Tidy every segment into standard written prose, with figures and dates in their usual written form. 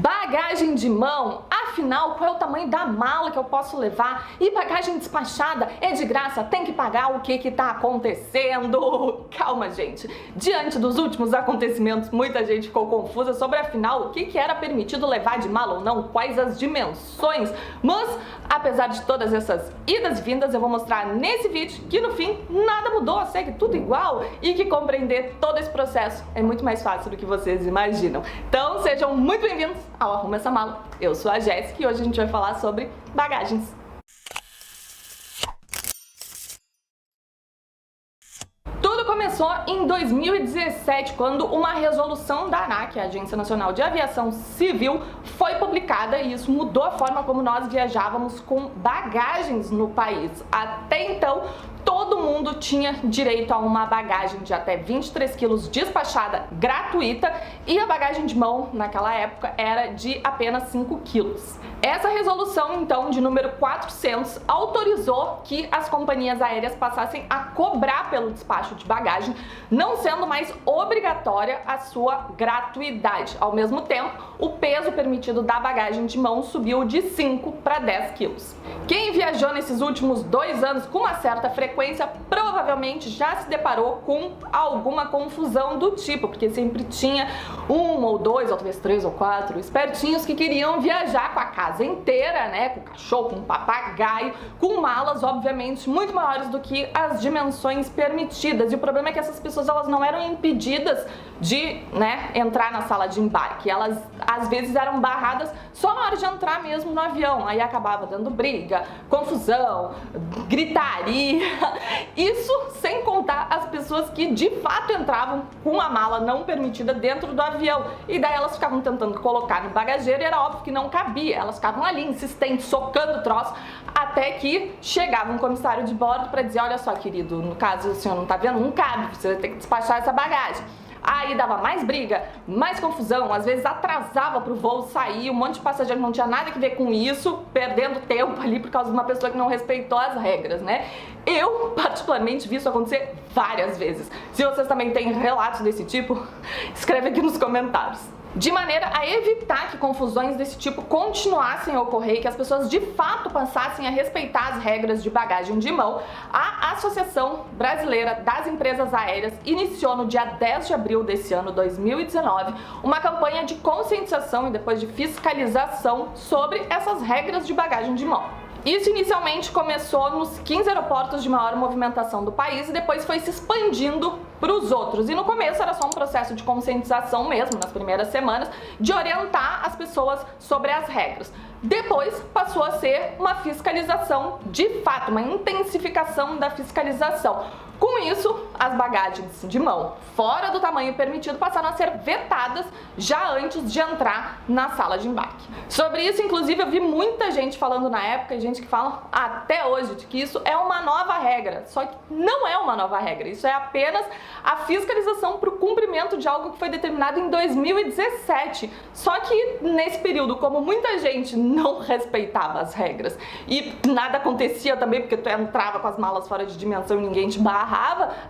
Bagagem de mão, afinal, qual é o tamanho da mala que eu posso levar? E bagagem despachada é de graça, tem que pagar? O que tá acontecendo? Calma, gente. Diante dos últimos acontecimentos, muita gente ficou confusa sobre, afinal, o que era permitido levar de mala ou não, quais as dimensões. Mas, apesar de todas essas idas e vindas, eu vou mostrar nesse vídeo que, no fim, nada mudou, segue tudo igual e que compreender todo esse processo é muito mais fácil do que vocês imaginam. Então, sejam muito bem-vindos ao Arruma Essa Mala. Eu sou a Jéssica e hoje a gente vai falar sobre bagagens. Tudo começou em 2017, quando uma resolução da ANAC, a Agência Nacional de Aviação Civil, foi publicada e isso mudou a forma como nós viajávamos com bagagens no país. Até então, todo mundo tinha direito a uma bagagem de até 23 quilos despachada gratuita e a bagagem de mão naquela época era de apenas 5 quilos. Essa resolução, então, de número 400, autorizou que as companhias aéreas passassem a cobrar pelo despacho de bagagem, não sendo mais obrigatória a sua gratuidade. Ao mesmo tempo, o peso permitido da bagagem de mão subiu de 5 para 10 quilos. Quem viajou nesses últimos 2 anos com uma certa frequência provavelmente já se deparou com alguma confusão do tipo, porque sempre tinha um ou dois, ou talvez 3 ou 4 espertinhos que queriam viajar com a casa inteira, né, com o cachorro, com o papagaio, com malas obviamente muito maiores do que as dimensões permitidas. E o problema é que essas pessoas elas não eram impedidas de, né, entrar na sala de embarque. Elas às vezes eram barradas só na hora de entrar mesmo no avião. Aí acabava dando briga, confusão, gritaria. Isso sem contar as pessoas que de fato entravam com a mala não permitida dentro do avião. E daí elas ficavam tentando colocar no bagageiro e era óbvio que não cabia. Elas ficavam ali insistentes, socando o troço, até que chegava um comissário de bordo para dizer: olha só, querido, no caso o senhor não tá vendo, não cabe, você vai ter que despachar essa bagagem. Aí dava mais briga, mais confusão, às vezes atrasava pro voo sair, um monte de passageiro não tinha nada a ver com isso, perdendo tempo ali por causa de uma pessoa que não respeitou as regras, né? Eu, particularmente, vi isso acontecer várias vezes. Se vocês também têm relatos desse tipo, escreve aqui nos comentários. De maneira a evitar que confusões desse tipo continuassem a ocorrer e que as pessoas de fato passassem a respeitar as regras de bagagem de mão, a Associação Brasileira das Empresas Aéreas iniciou no dia 10 de abril desse ano, 2019, uma campanha de conscientização e depois de fiscalização sobre essas regras de bagagem de mão. Isso inicialmente começou nos 15 aeroportos de maior movimentação do país e depois foi se expandindo para os outros. E no começo era só um processo de conscientização mesmo, nas primeiras semanas, de orientar as pessoas sobre as regras. Depois passou a ser uma fiscalização de fato, uma intensificação da fiscalização. Com isso, as bagagens de mão fora do tamanho permitido passaram a ser vetadas já antes de entrar na sala de embarque. Sobre isso, inclusive, eu vi muita gente falando na época, e gente que fala até hoje, de que isso é uma nova regra. Só que não é uma nova regra, isso é apenas a fiscalização para o cumprimento de algo que foi determinado em 2017. Só que nesse período, como muita gente não respeitava as regras e nada acontecia também, porque tu entrava com as malas fora de dimensão e ninguém te barrava,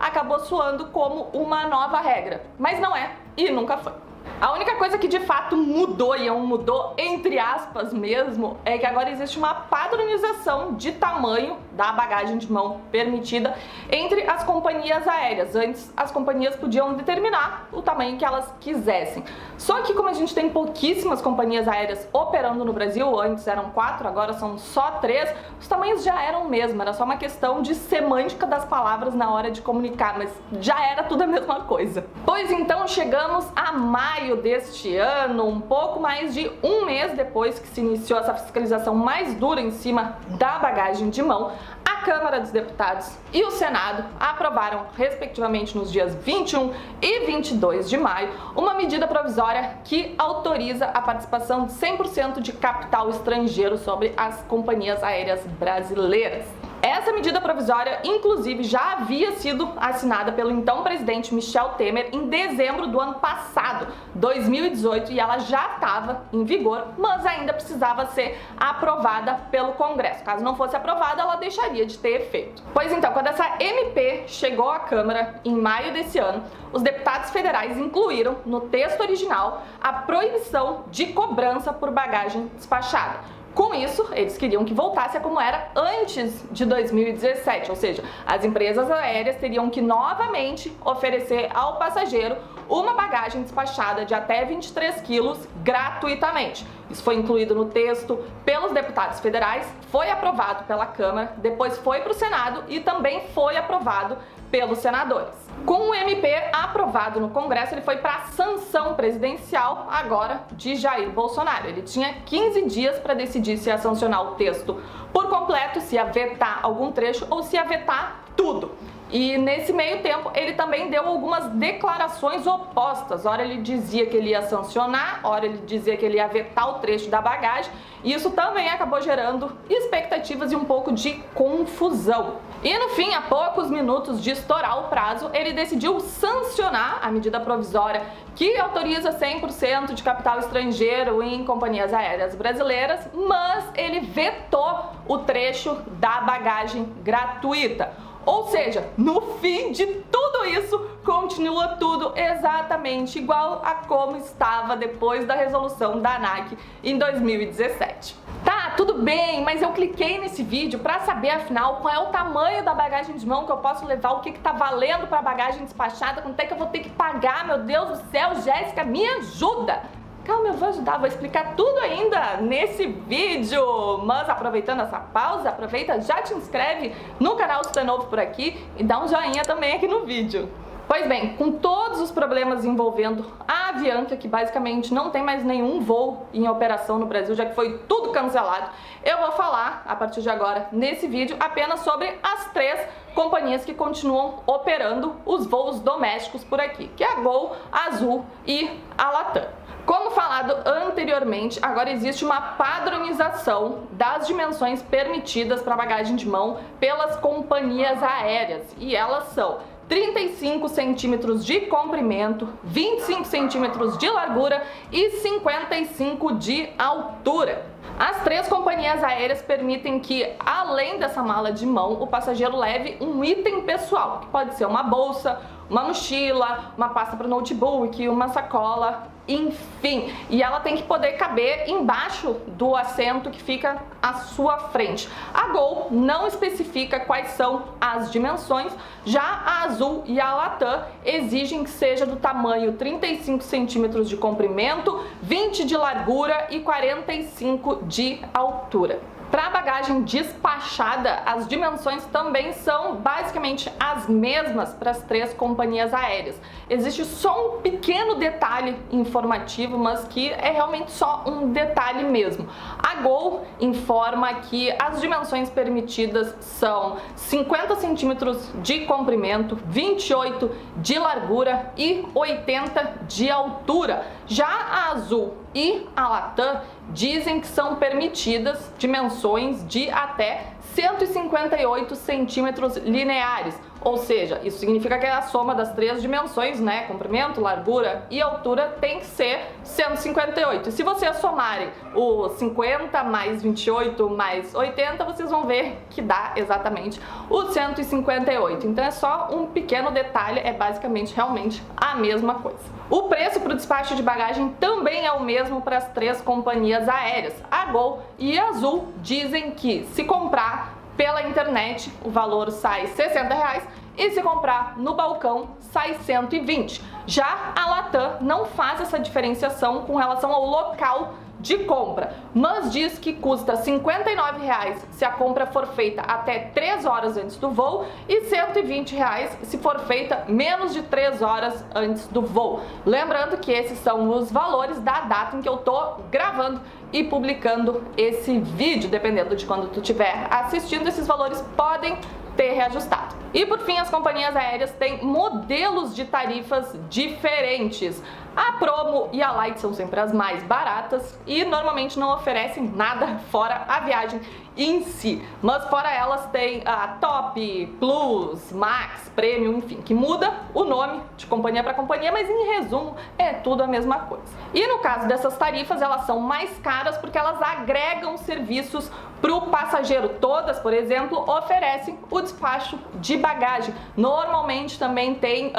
acabou soando como uma nova regra. Mas não é, e nunca foi. A única coisa que de fato mudou, e é um mudou entre aspas mesmo, é que agora existe uma padronização de tamanho da bagagem de mão permitida entre as companhias aéreas. Antes as companhias podiam determinar o tamanho que elas quisessem. Só que como a gente tem pouquíssimas companhias aéreas operando no Brasil, antes eram 4, agora são só 3, os tamanhos já eram o mesmo, era só uma questão de semântica das palavras na hora de comunicar, mas já era tudo a mesma coisa. Pois então chegamos a maio deste ano, um pouco mais de um mês depois que se iniciou essa fiscalização mais dura em cima da bagagem de mão, a Câmara dos Deputados e o Senado aprovaram, respectivamente nos dias 21 e 22 de maio, uma medida provisória que autoriza a participação de 100% de capital estrangeiro sobre as companhias aéreas brasileiras. Essa medida provisória, inclusive, já havia sido assinada pelo então presidente Michel Temer em dezembro do ano passado, 2018, e ela já estava em vigor, mas ainda precisava ser aprovada pelo Congresso. Caso não fosse aprovada, ela deixaria de ter efeito. Pois então, quando essa MP chegou à Câmara em maio desse ano, os deputados federais incluíram no texto original a proibição de cobrança por bagagem despachada. Com isso, eles queriam que voltasse a como era antes de 2017, ou seja, as empresas aéreas teriam que novamente oferecer ao passageiro uma bagagem despachada de até 23 quilos gratuitamente. Isso foi incluído no texto pelos deputados federais, foi aprovado pela Câmara, depois foi para o Senado e também foi aprovado pelos senadores. Com o MP aprovado no Congresso, ele foi para a sanção presidencial agora de Jair Bolsonaro. Ele tinha 15 dias para decidir se ia sancionar o texto por completo, se ia vetar algum trecho ou se ia vetar tudo. E nesse meio tempo ele também deu algumas declarações opostas. Ora ele dizia que ele ia sancionar, ora ele dizia que ele ia vetar o trecho da bagagem. E isso também acabou gerando expectativas e um pouco de confusão. E no fim, a poucos minutos de estourar o prazo, ele decidiu sancionar a medida provisória que autoriza 100% de capital estrangeiro em companhias aéreas brasileiras, mas ele vetou o trecho da bagagem gratuita. Ou seja, no fim de tudo isso, continua tudo exatamente igual a como estava depois da resolução da ANAC em 2017. Tá, tudo bem, mas eu cliquei nesse vídeo para saber afinal qual é o tamanho da bagagem de mão que eu posso levar, o que tá valendo para bagagem despachada, quanto é que eu vou ter que pagar, meu Deus do céu, Jéssica, me ajuda! Calma, eu vou ajudar, vou explicar tudo ainda nesse vídeo. Mas aproveitando essa pausa, aproveita, já te inscreve no canal se tu é novo por aqui e dá um joinha também aqui no vídeo. Pois bem, com todos os problemas envolvendo a Avianca, que basicamente não tem mais nenhum voo em operação no Brasil, já que foi tudo cancelado, eu vou falar, a partir de agora, nesse vídeo, apenas sobre as 3 companhias que continuam operando os voos domésticos por aqui, que é a Gol, a Azul e a Latam. Como falado anteriormente, agora existe uma padronização das dimensões permitidas para bagagem de mão pelas companhias aéreas, e elas são 35 centímetros de comprimento, 25 centímetros de largura e 55 de altura. As 3 companhias aéreas permitem que, além dessa mala de mão, o passageiro leve um item pessoal, que pode ser uma bolsa, uma mochila, uma pasta para notebook, uma sacola, enfim. E ela tem que poder caber embaixo do assento que fica à sua frente. A Gol não especifica quais são as dimensões, já a Azul e a Latam exigem que seja do tamanho 35 centímetros de comprimento, 20 de largura e 45 de altura. Para a bagagem despachada, as dimensões também são basicamente as mesmas para as 3 companhias aéreas. Existe só um pequeno detalhe informativo, mas que é realmente só um detalhe mesmo. A Gol informa que as dimensões permitidas são 50 centímetros de comprimento, 28 de largura e 80 de altura. Já a Azul e a Latam dizem que são permitidas dimensões de até 158 centímetros lineares, ou seja, isso significa que a soma das 3 dimensões, né, comprimento, largura e altura, tem que ser 158. E se vocês somarem o 50 mais 28 mais 80, vocês vão ver que dá exatamente o 158. Então é só um pequeno detalhe, é basicamente realmente a mesma coisa. O preço para o despacho de bagagem também é o mesmo para as 3 companhias aéreas. A Gol e a Azul dizem que se comprar pela internet o valor sai R$60 e se comprar no balcão sai 120. Já a Latam não faz essa diferenciação com relação ao local de compra, mas diz que custa R$59 se a compra for feita até 3 horas antes do voo e R$120 se for feita menos de 3 horas antes do voo. Lembrando que esses são os valores da data em que eu tô gravando e publicando esse vídeo. Dependendo de quando tu estiver assistindo, esses valores podem ter reajustado. E por fim, as companhias aéreas têm modelos de tarifas diferentes. A Promo e a Light são sempre as mais baratas e normalmente não oferecem nada fora a viagem em si. Mas fora elas tem a Top, Plus, Max, Premium, enfim, que muda o nome de companhia para companhia, mas em resumo é tudo a mesma coisa. E no caso dessas tarifas, elas são mais caras porque elas agregam serviços para o passageiro. Todas, por exemplo, oferecem o despacho de bagagem. Normalmente também tem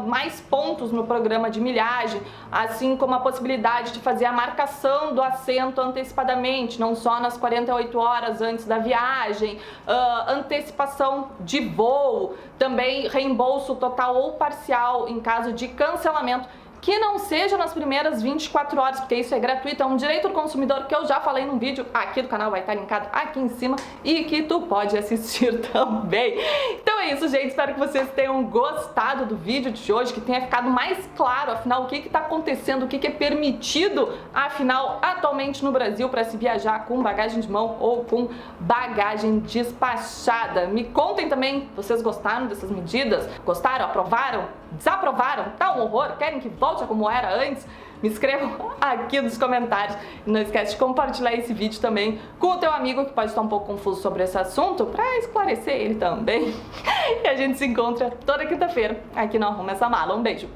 mais pontos no programa de milhagem, assim como a possibilidade de fazer a marcação do assento antecipadamente, não só nas 48 horas antes da viagem, antecipação de voo, também reembolso total ou parcial em caso de cancelamento, que não seja nas primeiras 24 horas, porque isso é gratuito, é um direito do consumidor que eu já falei num vídeo aqui do canal, vai estar linkado aqui em cima e que tu pode assistir também. Então é isso, gente, espero que vocês tenham gostado do vídeo de hoje, que tenha ficado mais claro, afinal, o que está acontecendo, o que é permitido, afinal, atualmente no Brasil para se viajar com bagagem de mão ou com bagagem despachada. Me contem também, vocês gostaram dessas medidas? Gostaram? Aprovaram? Desaprovaram? Tá um horror? Querem que volte a como era antes? Me escrevam aqui nos comentários. E não esquece de compartilhar esse vídeo também com o teu amigo que pode estar um pouco confuso sobre esse assunto, para esclarecer ele também. E a gente se encontra toda quinta-feira aqui no Arruma Essa Mala. Um beijo!